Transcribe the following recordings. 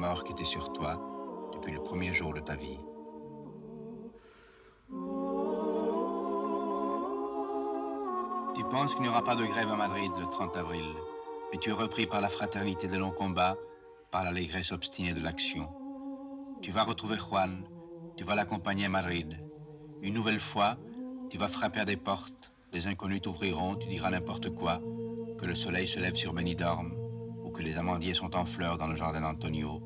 mort qui était sur toi depuis le premier jour de ta vie. Tu penses qu'il n'y aura pas de grève à Madrid le 30 avril, mais tu es repris par la fraternité des longs combats, par l'allégresse obstinée de l'action. Tu vas retrouver Juan, tu vas l'accompagner à Madrid. Une nouvelle fois, tu vas frapper à des portes, les inconnus t'ouvriront, tu diras n'importe quoi, que le soleil se lève sur Benidorm, ou que les amandiers sont en fleurs dans le jardin d'Antonio.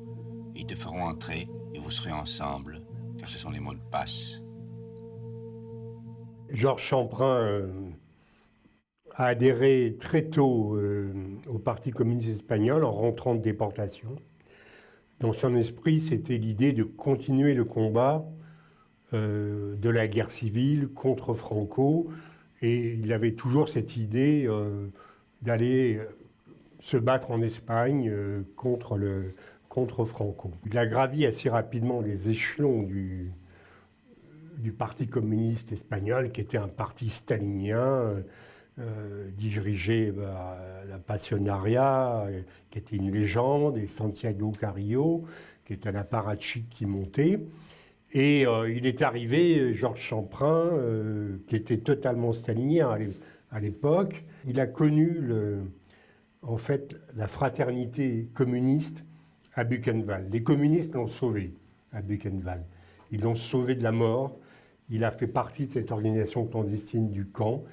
Ils te feront entrer et vous serez ensemble, car ce sont les mots de passe. Georges Champrin a adhéré très tôt au Parti communiste espagnol en rentrant de déportation. Dans son esprit, c'était l'idée de continuer le combat de la guerre civile contre Franco, et il avait toujours cette idée d'aller se battre en Espagne contre Franco. Il a gravi assez rapidement les échelons du Parti communiste espagnol, qui était un parti stalinien, dirigé par la Pasionaria, qui était une légende, et Santiago Carrillo, qui était un apparatchik qui montait. Et il est arrivé, Georges Champrin, qui était totalement stalinien à l'époque. Il a connu en fait la fraternité communiste à Buchenwald. Les communistes l'ont sauvé à Buchenwald. Ils l'ont sauvé de la mort. Il a fait partie de cette organisation clandestine du camp.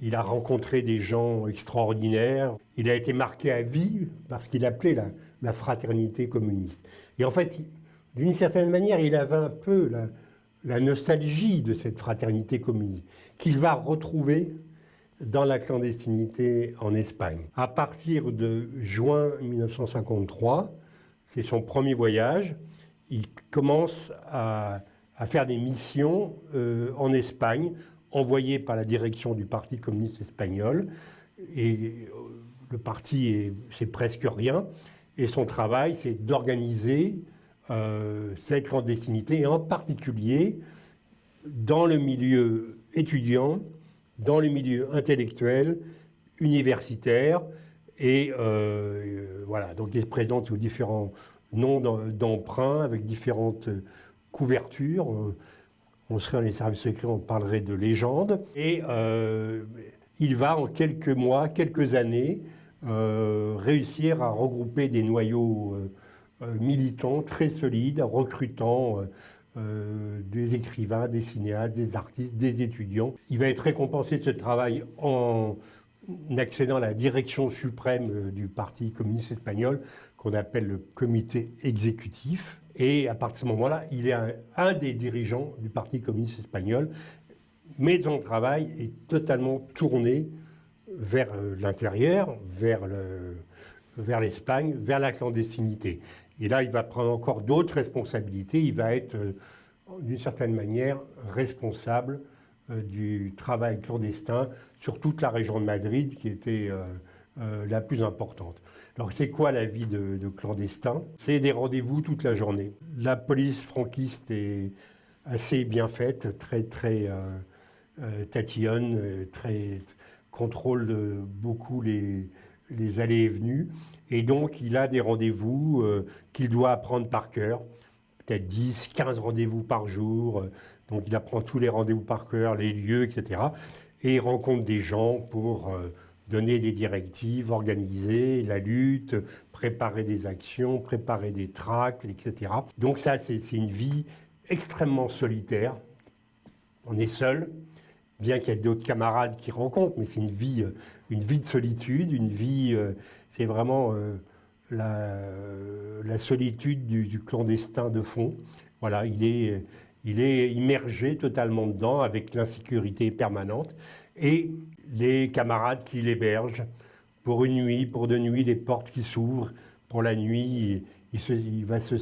Il a rencontré des gens extraordinaires. Il a été marqué à vie parce qu'il appelait la fraternité communiste. Et en fait, d'une certaine manière, il avait un peu la nostalgie de cette fraternité communiste qu'il va retrouver dans la clandestinité en Espagne. À partir de juin 1953, c'est son premier voyage, il commence à faire des missions en Espagne, envoyées par la direction du Parti communiste espagnol. Et le parti, c'est presque rien. Et son travail, c'est d'organiser cette clandestinité, et en particulier dans le milieu étudiant, dans le milieu intellectuel, universitaire. Et voilà, donc il se présente sous différents noms d'emprunt, avec différentes couvertures. On serait dans les services secrets, on parlerait de légende. Et il va en quelques mois, quelques années, réussir à regrouper des noyaux militants très solides, recrutant des écrivains, des cinéastes, des artistes, des étudiants. Il va être récompensé de ce travail en accédant à la direction suprême du Parti communiste espagnol, qu'on appelle le comité exécutif. Et à partir de ce moment-là, il est un des dirigeants du Parti communiste espagnol, mais son travail est totalement tourné vers l'intérieur, vers l'Espagne, vers la clandestinité. Et là, il va prendre encore d'autres responsabilités. Il va être, d'une certaine manière, responsable du travail clandestin sur toute la région de Madrid, qui était la plus importante. Alors, c'est quoi la vie de clandestin? C'est des rendez-vous toute la journée. La police franquiste est assez bien faite, très tatillonne, contrôle beaucoup les allées et venues. Et donc, il a des rendez-vous qu'il doit apprendre par cœur, peut-être 10, 15 rendez-vous par jour. Donc, il apprend tous les rendez-vous par cœur, les lieux, etc. Et il rencontre des gens pour donner des directives, organiser la lutte, préparer des actions, préparer des tracts, etc. Donc ça, c'est une vie extrêmement solitaire. On est seul, bien qu'il y ait d'autres camarades qui rencontrent, mais c'est une vie de solitude, une vie, c'est vraiment la solitude du clandestin de fond. Voilà, il est immergé totalement dedans, avec l'insécurité permanente. Et les camarades qui l'hébergent pour une nuit, pour 2 nuits, les portes qui s'ouvrent pour la nuit, il va se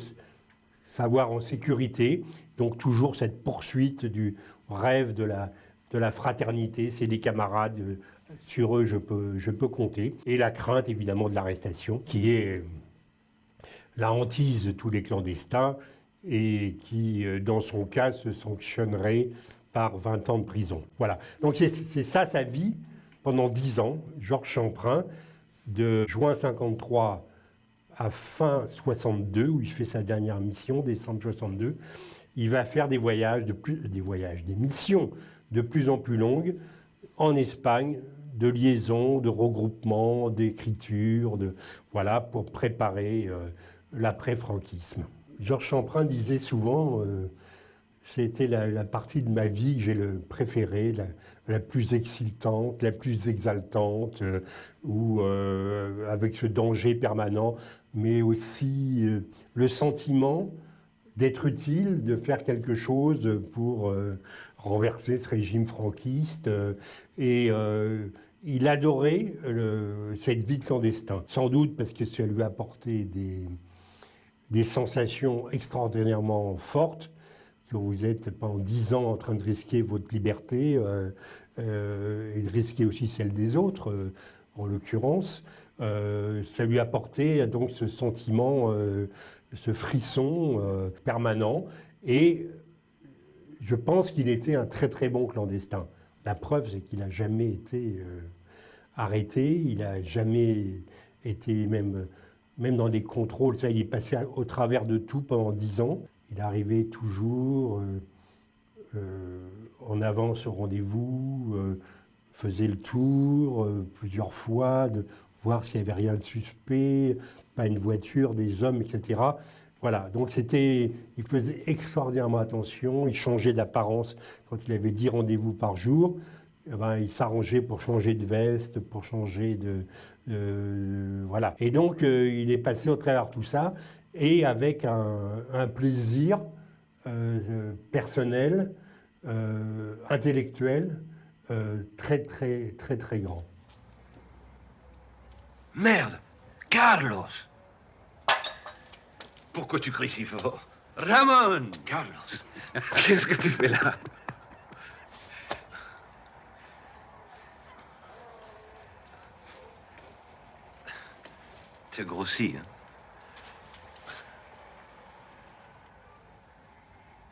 savoir en sécurité. Donc toujours cette poursuite du rêve de la fraternité, c'est des camarades, sur eux je peux compter. Et la crainte évidemment de l'arrestation, qui est la hantise de tous les clandestins et qui, dans son cas, se sanctionnerait par 20 ans de prison. Voilà. Donc c'est ça sa vie pendant 10 ans. Georges Champrin, de juin 53 à fin 62, où il fait sa dernière mission, décembre 62, il va faire des missions de plus en plus longues en Espagne, de liaison, de regroupement, d'écriture, voilà, pour préparer l'après-franquisme. Georges Champrin disait souvent, c'était la partie de ma vie que j'ai le préférée, la plus excitante, la plus exaltante, avec ce danger permanent, mais aussi le sentiment d'être utile, de faire quelque chose pour renverser ce régime franquiste. Il adorait cette vie de clandestin, sans doute parce que ça lui apportait des sensations extraordinairement fortes, que vous êtes pendant 10 ans en train de risquer votre liberté et de risquer aussi celle des autres, en l'occurrence. Ça lui apportait donc ce sentiment, ce frisson permanent. Et je pense qu'il était un très très bon clandestin. La preuve, c'est qu'il n'a jamais été arrêté, il n'a jamais été même dans les contrôles. Ça, il est passé au travers de tout pendant 10 ans. Il arrivait toujours en avance au rendez-vous, faisait le tour plusieurs fois, de voir s'il n'y avait rien de suspect, pas une voiture, des hommes, etc. Voilà, donc il faisait extraordinairement attention, il changeait d'apparence quand il avait 10 rendez-vous par jour. Eh ben, il s'arrangeait pour changer de veste, pour changer voilà. Et donc, il est passé au travers de tout ça, et avec un plaisir personnel, intellectuel, très, très, très, très grand. Merde! Carlos! Pourquoi tu cries si fort? Ramon! Carlos! Qu'est-ce que tu fais là? T'es grossi, hein?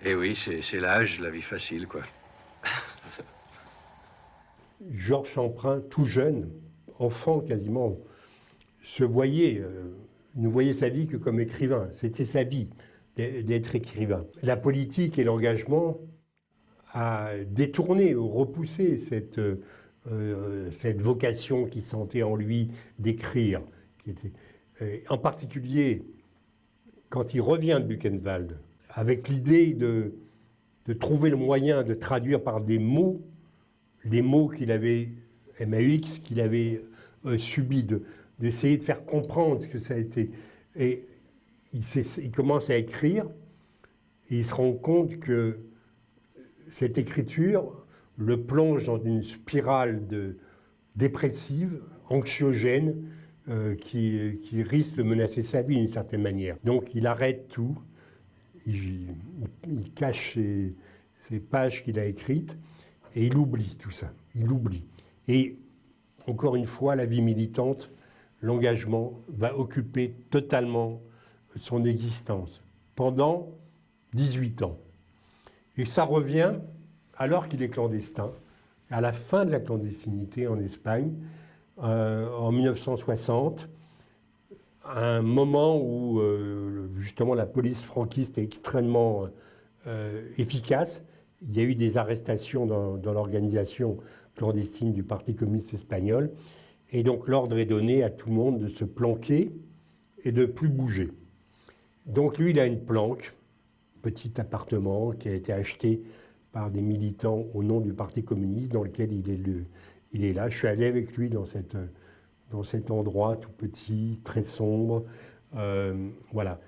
Eh oui, c'est l'âge, la vie facile, quoi. Georges Champrin, tout jeune, enfant quasiment, ne voyait sa vie que comme écrivain. C'était sa vie d'être écrivain. La politique et l'engagement a détourné ou repoussé cette vocation qu'il sentait en lui d'écrire. En particulier, quand il revient de Buchenwald, avec l'idée de trouver le moyen de traduire par des mots les mots qu'il avait, MAUX, qu'il avait subis, d'essayer de faire comprendre ce que ça a été. Et il commence à écrire, et il se rend compte que cette écriture le plonge dans une spirale dépressive, anxiogène, qui risque de menacer sa vie d'une certaine manière. Donc il arrête tout, il cache ces pages qu'il a écrites, et il oublie tout ça, il oublie. Et encore une fois, la vie militante, l'engagement va occuper totalement son existence pendant 18 ans. Et ça revient alors qu'il est clandestin, à la fin de la clandestinité en Espagne, en 1960, à un moment où justement la police franquiste est extrêmement efficace. Il y a eu des arrestations dans l'organisation clandestine du Parti communiste espagnol. Et donc l'ordre est donné à tout le monde de se planquer et de ne plus bouger. Donc lui, il a une planque, petit appartement qui a été acheté par des militants au nom du Parti communiste, dans lequel il est là. Je suis allé avec lui dans cet endroit tout petit, très sombre. Voilà.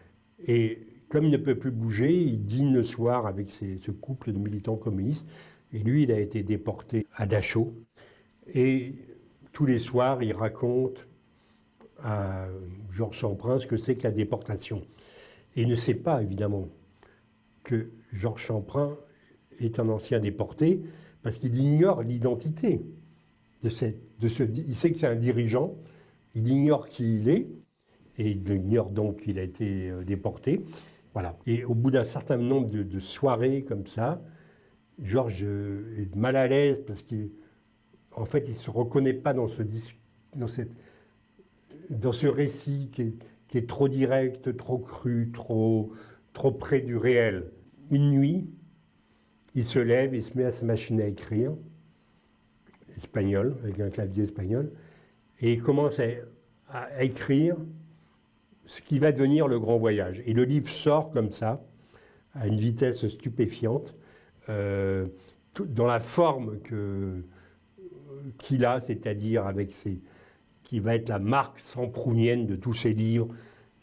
Et comme il ne peut plus bouger, il dîne le soir avec ce couple de militants communistes. Et lui, il a été déporté à Dachau. Et tous les soirs, il raconte à Georges Champrin ce que c'est que la déportation. Et il ne sait pas, évidemment, que Georges Champrin est un ancien déporté, parce qu'il ignore l'identité il sait que c'est un dirigeant, il ignore qui il est, et il ignore donc qu'il a été déporté. Voilà. Et au bout d'un certain nombre de soirées comme ça, Georges est mal à l'aise parce qu'en fait, il ne se reconnaît pas dans ce récit qui est trop direct, trop cru, trop près du réel. Une nuit, il se lève, il se met à sa machine à écrire, espagnol, avec un clavier espagnol, et il commence à écrire ce qui va devenir Le Grand Voyage. Et le livre sort comme ça, à une vitesse stupéfiante, dans la forme qu'il a, c'est-à-dire avec qui va être la marque semprounienne de tous ses livres,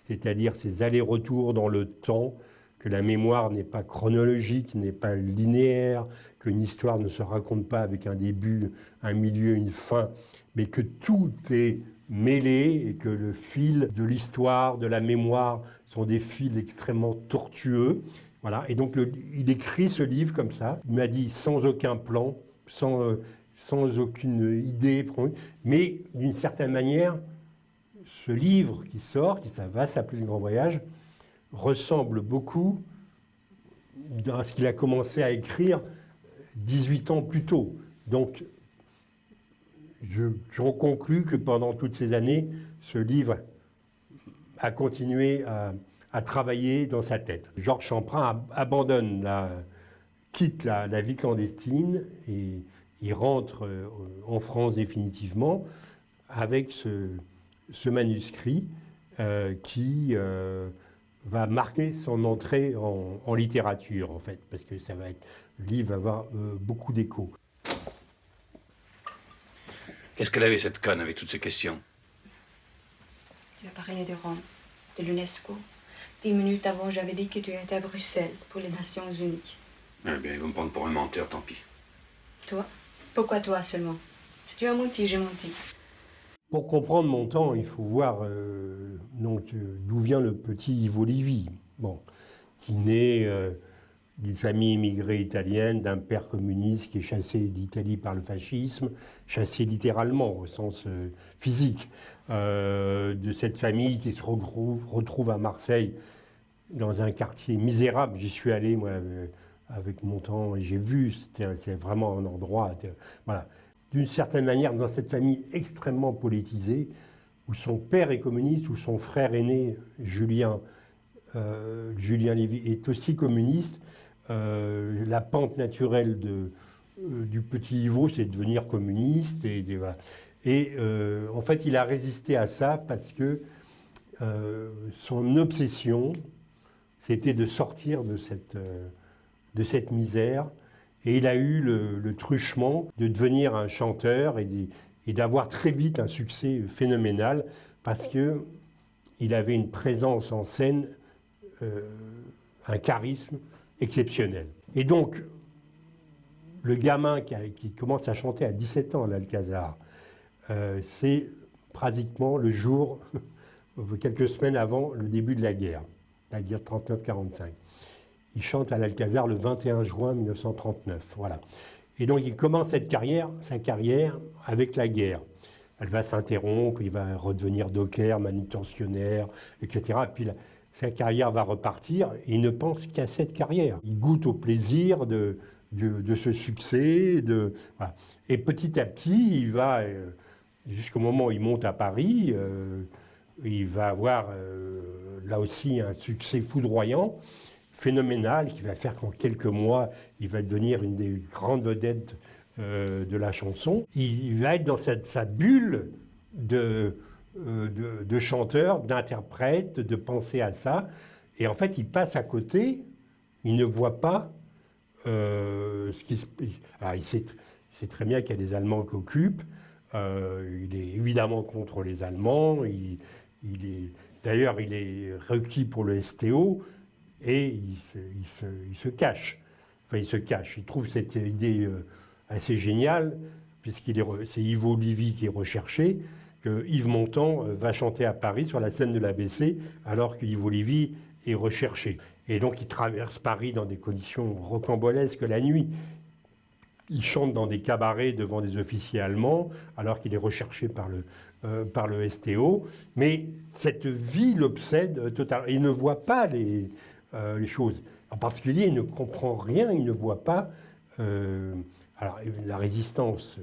c'est-à-dire ses allers-retours dans le temps, que la mémoire n'est pas chronologique, n'est pas linéaire, qu'une histoire ne se raconte pas avec un début, un milieu, une fin, mais que tout est mêlé et que le fil de l'histoire, de la mémoire, sont des fils extrêmement tortueux. Voilà. Et donc il écrit ce livre comme ça, il m'a dit sans aucun plan, sans aucune idée, mais d'une certaine manière, ce livre qui sort, ça va s'appeler Le Grand Voyage, ressemble beaucoup à ce qu'il a commencé à écrire 18 ans plus tôt. Donc, j'en conclus que pendant toutes ces années, ce livre a continué à travailler dans sa tête. Georges Champrin quitte la vie clandestine et il rentre en France définitivement avec ce manuscrit qui va marquer son entrée en littérature, en fait, parce que le livre va avoir beaucoup d'écho. Qu'est-ce qu'elle avait, cette conne, avec toutes ces questions? Tu as parlé de Rome, de l'UNESCO. 10 minutes avant, j'avais dit que tu étais à Bruxelles pour les Nations Unies. Eh bien, ils vont me prendre pour un menteur, tant pis. Toi? Pourquoi toi seulement? Si tu as menti, j'ai menti. Pour comprendre mon temps, il faut voir d'où vient le petit Ivo Levi, qui naît d'une famille immigrée italienne, d'un père communiste qui est chassé d'Italie par le fascisme, chassé littéralement au sens physique, de cette famille qui se retrouve à Marseille dans un quartier misérable. J'y suis allé, moi, avec mon temps, et j'ai vu, c'est vraiment un endroit... voilà. D'une certaine manière, dans cette famille extrêmement politisée, où son père est communiste, où son frère aîné, Julien Lévy, est aussi communiste, la pente naturelle du petit Ivo, c'est de devenir communiste. Voilà. En fait, il a résisté à ça parce que son obsession, c'était de sortir de cette misère. Et il a eu le truchement de devenir un chanteur et d'avoir très vite un succès phénoménal parce qu'il avait une présence en scène, un charisme exceptionnel. Et donc, le gamin qui commence à chanter à 17 ans à l'Alcazar, c'est pratiquement le jour, quelques semaines avant le début de la guerre 39-45. Il chante à l'Alcazar le 21 juin 1939. Voilà. Et donc il commence sa carrière avec la guerre. Elle va s'interrompre, il va redevenir docker, manutentionnaire, etc. Et puis sa carrière va repartir et il ne pense qu'à cette carrière. Il goûte au plaisir de ce succès. Voilà. Et petit à petit, il va, jusqu'au moment où il monte à Paris, il va avoir là aussi un succès foudroyant, phénoménal, qui va faire qu'en quelques mois, il va devenir une des grandes vedettes de la chanson. Il va être dans sa bulle de chanteur, d'interprète, de penser à ça. Et en fait, il passe à côté, il ne voit pas ce qui se... Alors, il sait très bien qu'il y a des Allemands qui occupent. Il est évidemment contre les Allemands. D'ailleurs, il est requis pour le STO. Et il se cache. Enfin, il se cache. Il trouve cette idée assez géniale, c'est Ivo Levi qui est recherché, que Yves Montand va chanter à Paris sur la scène de l'ABC, alors que Ivo Levi est recherché. Et donc, il traverse Paris dans des conditions rocambolesques la nuit. Il chante dans des cabarets devant des officiers allemands, alors qu'il est recherché par le STO. Mais cette vie l'obsède totalement. Il ne voit pas les choses. En particulier, il ne comprend rien, il ne voit pas... alors, la résistance,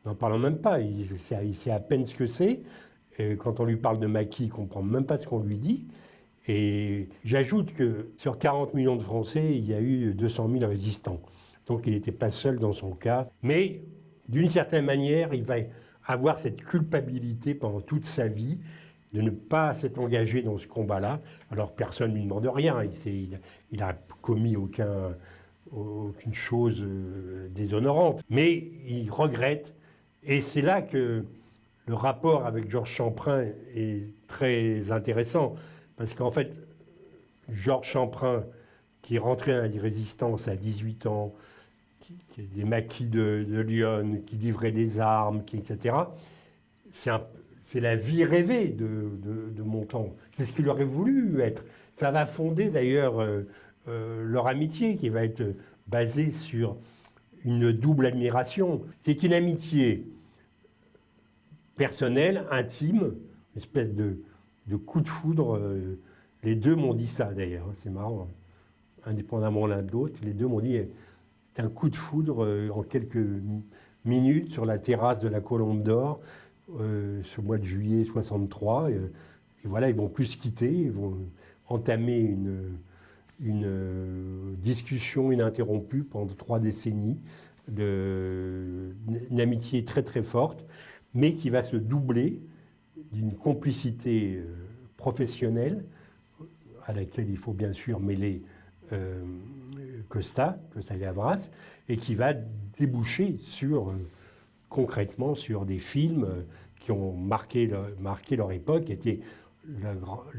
n'en parlons même pas, il sait à peine ce que c'est. Et quand on lui parle de maquis, il ne comprend même pas ce qu'on lui dit. Et j'ajoute que sur 40 millions de Français, il y a eu 200 000 résistants. Donc il n'était pas seul dans son cas. Mais d'une certaine manière, il va avoir cette culpabilité pendant toute sa vie de ne pas s'être engagé dans ce combat-là. Alors personne ne lui demande rien. Il n'a commis aucune chose déshonorante. Mais il regrette. Et c'est là que le rapport avec Georges Champrin est très intéressant. Parce qu'en fait, Georges Champrin, qui est rentré dans la résistance à 18 ans, qui est des maquis de Lyon, qui livrait des armes, etc., c'est la vie rêvée de Montand. C'est ce qu'il aurait voulu être. Ça va fonder d'ailleurs leur amitié, qui va être basée sur une double admiration. C'est une amitié personnelle, intime, une espèce de coup de foudre. Les deux m'ont dit ça d'ailleurs, c'est marrant, indépendamment l'un de l'autre. Les deux m'ont dit c'est un coup de foudre en quelques minutes sur la terrasse de la Colombe d'Or, ce mois de juillet 63. Et voilà, ils vont plus se quitter, ils vont entamer une discussion ininterrompue pendant 3 décennies, une amitié très très forte, mais qui va se doubler d'une complicité professionnelle à laquelle il faut bien sûr mêler Costa-Gavras, et qui va déboucher concrètement sur des films qui ont marqué leur époque, qui étaient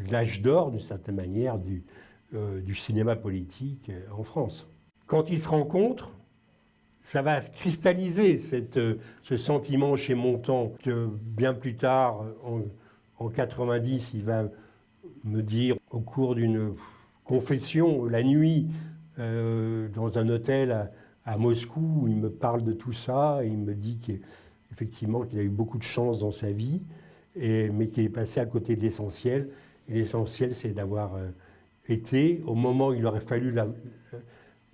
l'âge d'or, d'une certaine manière, du cinéma politique en France. Quand ils se rencontrent, ça va cristalliser ce sentiment chez Montand que bien plus tard, en 90, il va me dire au cours d'une confession la nuit dans un hôtel à Moscou, où il me parle de tout ça et il me dit qu'effectivement qu'il a eu beaucoup de chance dans sa vie, mais qu'il est passé à côté de l'essentiel. Et l'essentiel, c'est d'avoir été, au moment où il aurait fallu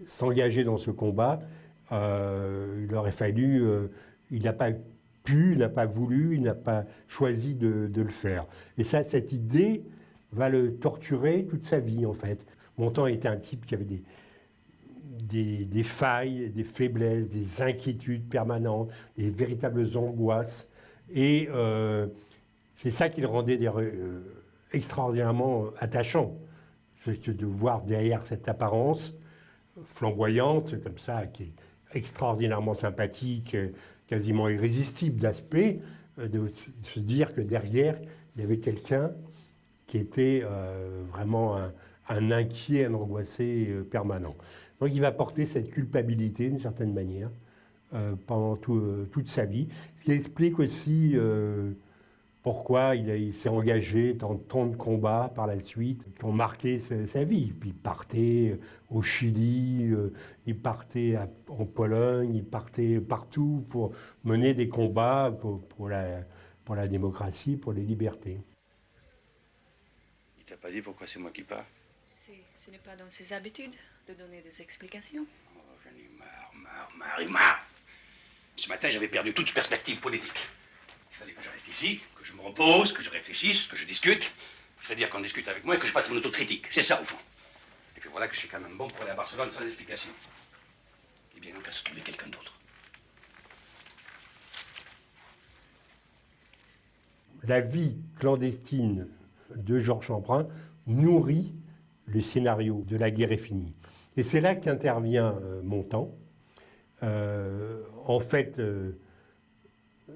s'engager dans ce combat, il aurait fallu, il n'a pas pu, il n'a pas voulu, il n'a pas choisi de le faire. Et ça, cette idée va le torturer toute sa vie, en fait. Montand était un type qui avait des failles, des faiblesses, des inquiétudes permanentes, des véritables angoisses. Et c'est ça qui le rendait extraordinairement attachant. C'est de voir derrière cette apparence flamboyante, comme ça, qui est extraordinairement sympathique, quasiment irrésistible d'aspect, de se dire que derrière, il y avait quelqu'un qui était vraiment un inquiet, un angoissé permanent. Donc il va porter cette culpabilité, d'une certaine manière, pendant toute sa vie. Ce qui explique aussi pourquoi il s'est engagé dans tant de combats par la suite, qui ont marqué sa vie. Puis il partait au Chili, il partait en Pologne, il partait partout pour mener des combats pour la démocratie, pour les libertés. Il t'a pas dit pourquoi c'est moi qui pars? Ce n'est pas dans ses habitudes de donner des explications. Oh, j'en ai marre. Ce matin, j'avais perdu toute perspective politique. Il fallait que je reste ici, que je me repose, que je réfléchisse, que je discute. C'est-à-dire qu'on discute avec moi et que je fasse mon autocritique. C'est ça, au fond. Et puis voilà que je suis quand même bon pour aller à Barcelone sans explication. Eh bien, on peut se trouver quelqu'un d'autre. La vie clandestine de Georges Champrin nourrit le scénario de La guerre est finie. Et c'est là qu'intervient Montand. En fait,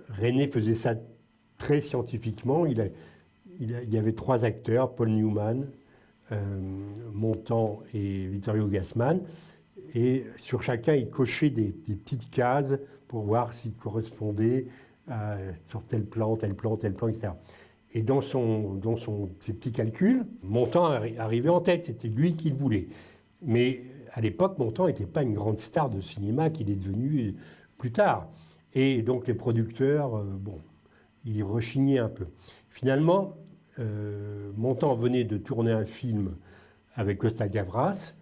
René faisait ça très scientifiquement. Il y avait 3 acteurs, Paul Newman, Montand et Vittorio Gassman. Et sur chacun, il cochait des petites cases pour voir s'il correspondait sur tel plan, etc. Et dans ses petits calculs, Montand arrivait en tête, c'était lui qui le voulait. Mais à l'époque, Montand n'était pas une grande star de cinéma qu'il est devenu plus tard. Et donc les producteurs, ils rechignaient un peu. Finalement, Montand venait de tourner un film avec Costa-Gavras,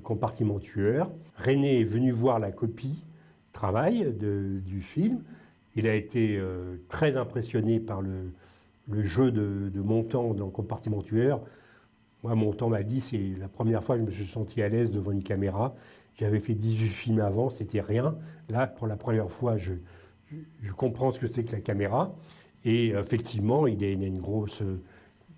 Compartiment tueur. René est venu voir la copie travail du film. Il a été très impressionné par le jeu de Montand dans Compartiment tueur. Moi, Montand m'a dit, c'est la première fois que je me suis senti à l'aise devant une caméra. J'avais fait 18 films avant, c'était rien. Là, pour la première fois, je comprends ce que c'est que la caméra. Et effectivement, il a une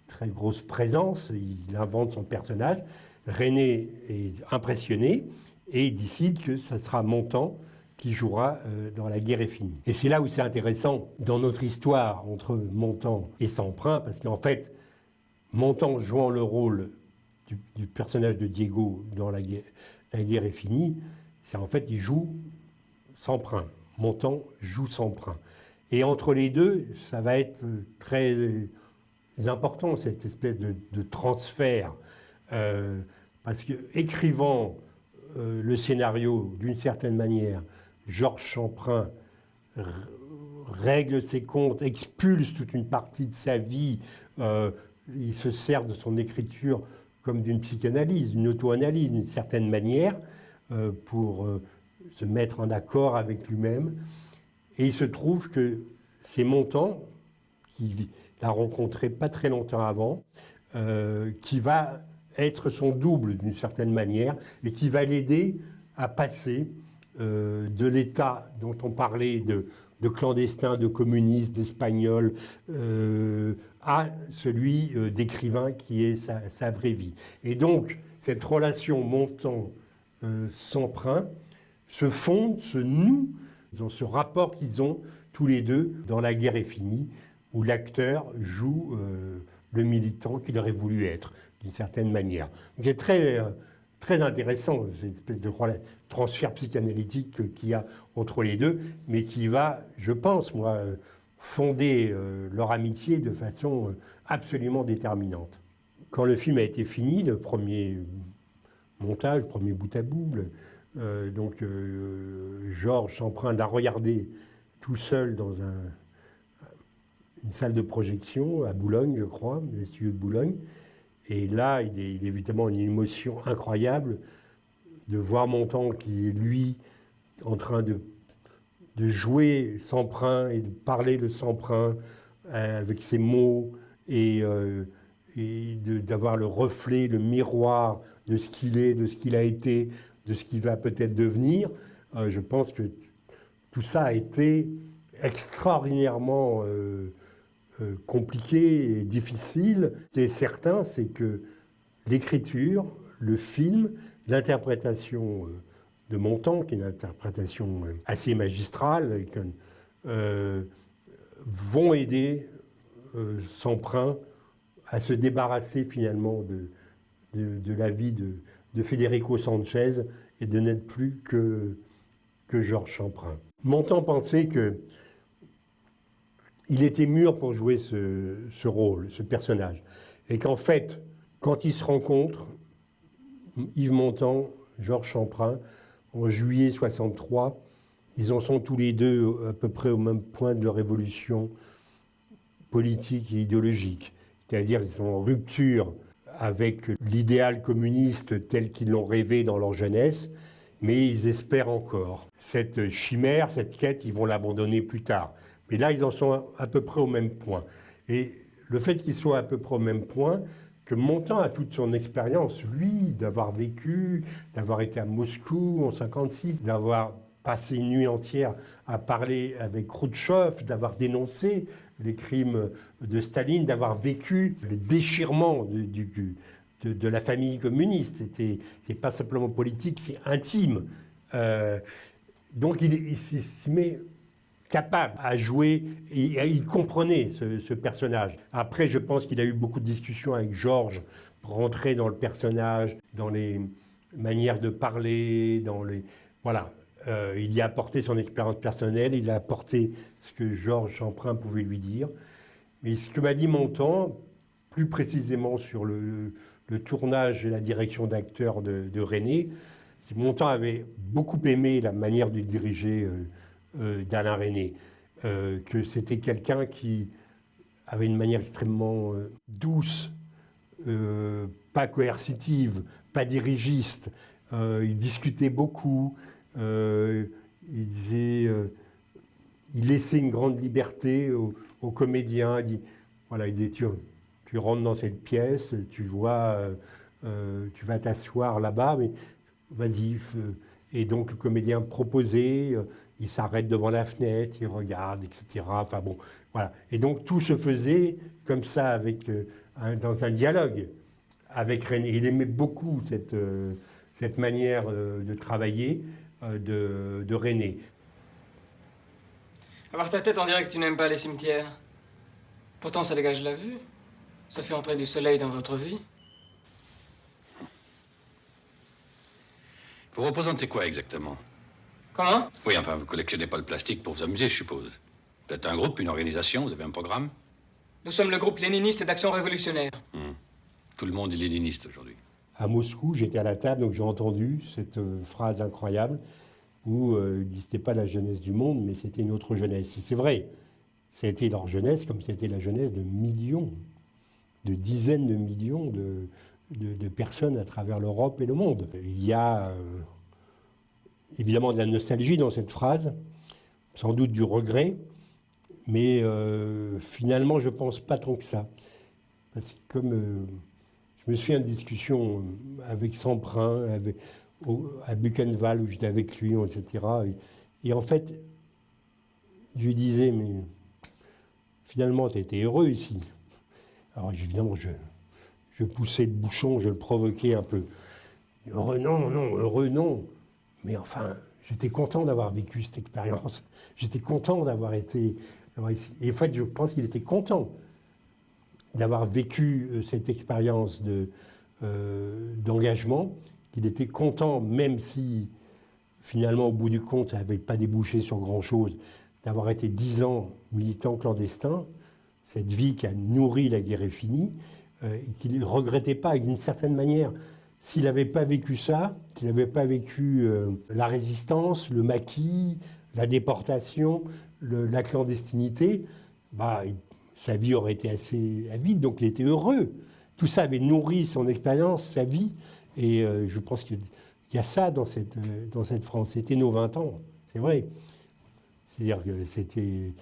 très grosse présence. Il invente son personnage. René est impressionné et il décide que ça sera Montand qui jouera dans La guerre est finie. Et c'est là où c'est intéressant dans notre histoire entre Montand et Semprin, parce qu'en fait, Montand jouant le rôle du personnage de Diego dans La guerre est finie, c'est en fait il joue Semprin. Montand joue Semprin. Et entre les deux, ça va être très important, cette espèce de transfert. Parce que écrivant le scénario d'une certaine manière, Georges Semprin règle ses comptes, expulse toute une partie de sa vie. Il se sert de son écriture comme d'une psychanalyse, d'une auto-analyse d'une certaine manière, pour se mettre en accord avec lui-même. Et il se trouve que c'est Montand, qui l'a rencontré pas très longtemps avant, qui va être son double d'une certaine manière, et qui va l'aider à passer de l'état dont on parlait de clandestin, de communiste, d'espagnol, à celui d'écrivain qui est sa vraie vie. Et donc, cette relation Montand-Semprin se fonde, se noue dans ce rapport qu'ils ont tous les deux dans La guerre est finie, où l'acteur joue le militant qu'il aurait voulu être, d'une certaine manière. Donc c'est très intéressant, cette espèce de transfert psychanalytique qu'il y a entre les deux, mais qui va, je pense, moi, fonder leur amitié de façon absolument déterminante. Quand le film a été fini, le premier montage, le premier bout à bout, Georges Semprin l'a regardé tout seul dans une salle de projection à Boulogne, je crois, les studios de Boulogne. Et là, il est évidemment une émotion incroyable de voir Montand qui est, lui, en train de jouer Semprin et de parler de Semprin avec ses mots et d'avoir le reflet, le miroir de ce qu'il est, de ce qu'il a été, de ce qu'il va peut-être devenir. Je pense que tout ça a été extraordinairement compliqué et difficile. Ce qui est certain, c'est que l'écriture, le film, l'interprétation de Montand, qui est une interprétation assez magistrale, vont aider Semprin à se débarrasser finalement de la vie de Federico Sanchez et de n'être plus que Georges Semprin. Montand pensait qu'il était mûr pour jouer ce rôle, ce personnage. Et qu'en fait, quand ils se rencontrent, Yves Montand, Georges Semprin, en juillet 1963, ils en sont tous les deux à peu près au même point de leur évolution politique et idéologique. C'est-à-dire qu'ils sont en rupture avec l'idéal communiste tel qu'ils l'ont rêvé dans leur jeunesse, mais ils espèrent encore. Cette chimère, cette quête, ils vont l'abandonner plus tard. Mais là, ils en sont à peu près au même point. Et le fait qu'ils soient à peu près au même point, que Montand a toute son expérience, lui, d'avoir vécu, d'avoir été à Moscou en 1956, d'avoir passé une nuit entière à parler avec Khrouchtchev, d'avoir dénoncé les crimes de Staline, d'avoir vécu le déchirement de la famille communiste. C'est pas simplement politique, c'est intime. Donc il s'y met capable à jouer, et il comprenait ce personnage. Après, je pense qu'il a eu beaucoup de discussions avec Georges pour rentrer dans le personnage, dans les manières de parler, voilà. Il y a apporté son expérience personnelle, il a apporté ce que Georges Semprin pouvait lui dire. Mais ce que m'a dit Montand, plus précisément sur le tournage et la direction d'acteur de René, c'est que Montand avait beaucoup aimé la manière de diriger d'Alain René, que c'était quelqu'un qui avait une manière extrêmement douce, pas coercitive, pas dirigiste. Il discutait beaucoup. Il laissait une grande liberté aux comédiens. Voilà, il disait, tu rentres dans cette pièce, tu vois, tu vas t'asseoir là-bas, mais vas-y. Et donc le comédien proposait, il s'arrête devant la fenêtre, il regarde, etc. Enfin bon, voilà. Et donc tout se faisait comme ça, dans un dialogue avec René. Il aimait beaucoup cette manière de travailler de René. Avoir ta tête, on dirait que tu n'aimes pas les cimetières. Pourtant, ça dégage la vue. Ça fait entrer du soleil dans votre vie. Vous représentez quoi exactement? Comment? Oui, enfin, vous collectionnez pas le plastique pour vous amuser, je suppose. Vous êtes un groupe, une organisation, vous avez un programme? Nous sommes le groupe léniniste d'Action révolutionnaire. Tout le monde est léniniste aujourd'hui. À Moscou, j'étais à la table, donc j'ai entendu cette phrase incroyable où ils disaient c'était pas la jeunesse du monde, mais c'était une autre jeunesse. Et c'est vrai, c'était leur jeunesse comme c'était la jeunesse de millions, de dizaines de millions de personnes à travers l'Europe et le monde. Il y a évidemment de la nostalgie dans cette phrase, sans doute du regret, mais finalement je pense pas tant que ça. Parce que comme je me souviens de discussions avec Semprin, à Buchenwald, où j'étais avec lui, etc. Et en fait, je lui disais, mais finalement, tu étais heureux ici. Alors évidemment, je poussais le bouchon, je le provoquais un peu. Heureux non, heureux non. Mais enfin, j'étais content d'avoir vécu cette expérience. J'étais content d'avoir été ici. Et en fait, je pense qu'il était content d'avoir vécu cette expérience d'engagement, qu'il était content, même si finalement, au bout du compte, ça n'avait pas débouché sur grand-chose, d'avoir été 10 ans militant clandestin, cette vie qui a nourri la guerre est finie, et qu'il ne regrettait pas, d'une certaine manière, s'il n'avait pas vécu ça, s'il n'avait pas vécu la résistance, le maquis, la déportation, la clandestinité, sa vie aurait été assez avide, donc il était heureux. Tout ça avait nourri son expérience, sa vie, et je pense qu'il y a ça dans cette France. C'était nos 20 ans, c'est vrai. C'est-à-dire que c'était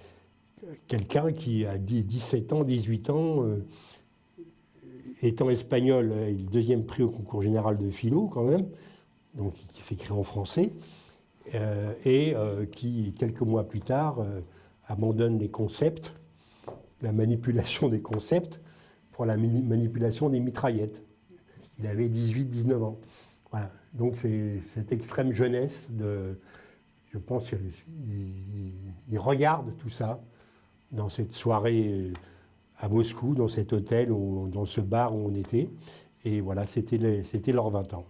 quelqu'un qui a 17 ans, 18 ans, étant espagnol, a eu le 2e prix au concours général de philo quand même, donc qui s'écrit en français, et qui, quelques mois plus tard, abandonne les concepts, la manipulation des concepts, pour la manipulation des mitraillettes. Il avait 18-19 ans. Voilà. Donc c'est cette extrême jeunesse, je pense qu'il regarde tout ça dans cette soirée à Moscou, dans cet hôtel, dans ce bar où on était. Et voilà, c'était leurs 20 ans.